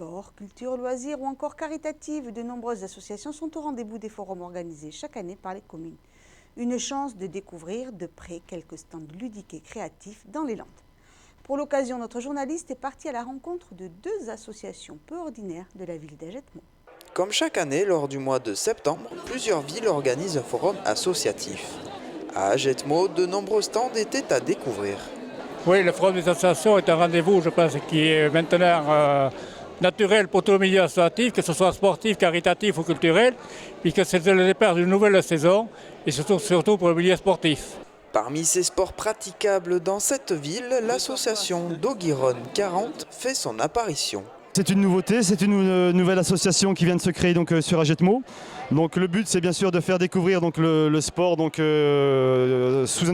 Sport, culture, loisirs ou encore caritatives, de nombreuses associations sont au rendez-vous des forums organisés chaque année par les communes. Une chance de découvrir de près quelques stands ludiques et créatifs dans les Landes. Pour l'occasion, notre journaliste est parti à la rencontre de deux associations peu ordinaires de la ville d'Agetmau. Comme chaque année, lors du mois de septembre, plusieurs villes organisent un forum associatif. À Agetmau, de nombreux stands étaient à découvrir. Oui, le Forum des associations est un rendez-vous, je pense, qui est maintenant naturel pour tout le milieu associatif, que ce soit sportif, caritatif ou culturel, puisque c'est le départ d'une nouvelle saison et surtout pour le milieu sportif. Parmi ces sports praticables dans cette ville, l'association Dogiron 40 fait son apparition. C'est une nouveauté, c'est une nouvelle association qui vient de se créer sur Agetmau. Donc le but c'est bien sûr de faire découvrir le sport sous un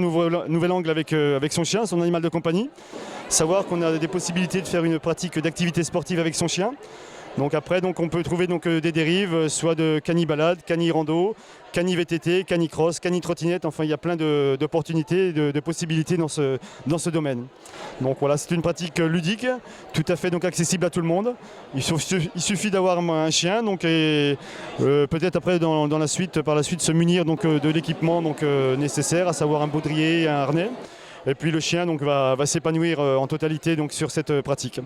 nouvel angle avec son chien, son animal de compagnie. Savoir qu'on a des possibilités de faire une pratique d'activité sportive avec son chien. Donc après on peut trouver des dérives, soit de cani-balade, cani-rando, cani-VTT, cani-cross, cani-trottinette. Enfin il y a plein d'opportunités, de possibilités dans ce domaine. Donc voilà, c'est une pratique ludique, tout à fait accessible à tout le monde. Il suffit d'avoir un chien et peut-être après par la suite se munir de l'équipement nécessaire, à savoir un baudrier et un harnais. Et puis le chien va s'épanouir en totalité sur cette pratique.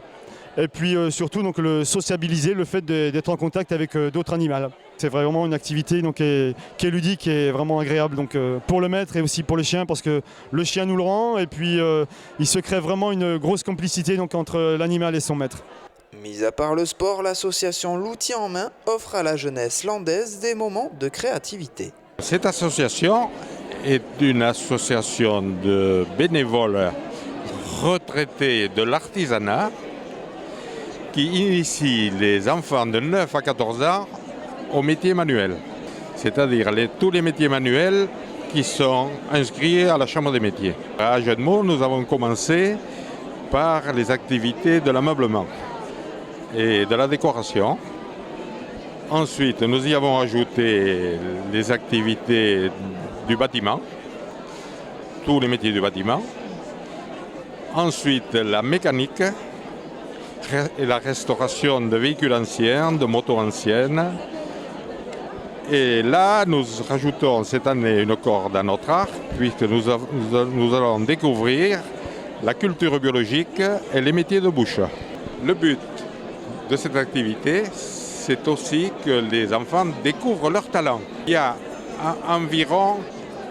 Et puis surtout le sociabiliser, le fait d'être en contact avec d'autres animaux. C'est vraiment une activité qui est ludique et vraiment agréable pour le maître et aussi pour le chien, parce que le chien nous le rend et puis il se crée vraiment une grosse complicité entre l'animal et son maître. Mis à part le sport, l'association L'Outil en main offre à la jeunesse landaise des moments de créativité. Cette association est une association de bénévoles retraités de l'artisanat qui initie les enfants de 9 à 14 ans aux métiers manuels, c'est-à-dire tous les métiers manuels qui sont inscrits à la Chambre des métiers. À Agetmau, nous avons commencé par les activités de l'ameublement et de la décoration. Ensuite, nous y avons ajouté les activités du bâtiment, tous les métiers du bâtiment. Ensuite, la mécanique et la restauration de véhicules anciens, de motos anciennes. Et là, nous rajoutons cette année une corde à notre arc, puisque nous allons découvrir la culture biologique et les métiers de bouche. Le but de cette activité, c'est aussi que les enfants découvrent leur talent. Il y a environ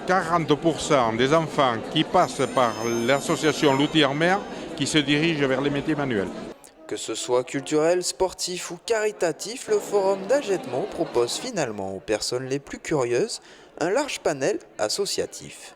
40% des enfants qui passent par l'association L'Outil en main qui se dirigent vers les métiers manuels. Que ce soit culturel, sportif ou caritatif, le forum d'Agetmau propose finalement aux personnes les plus curieuses un large panel associatif.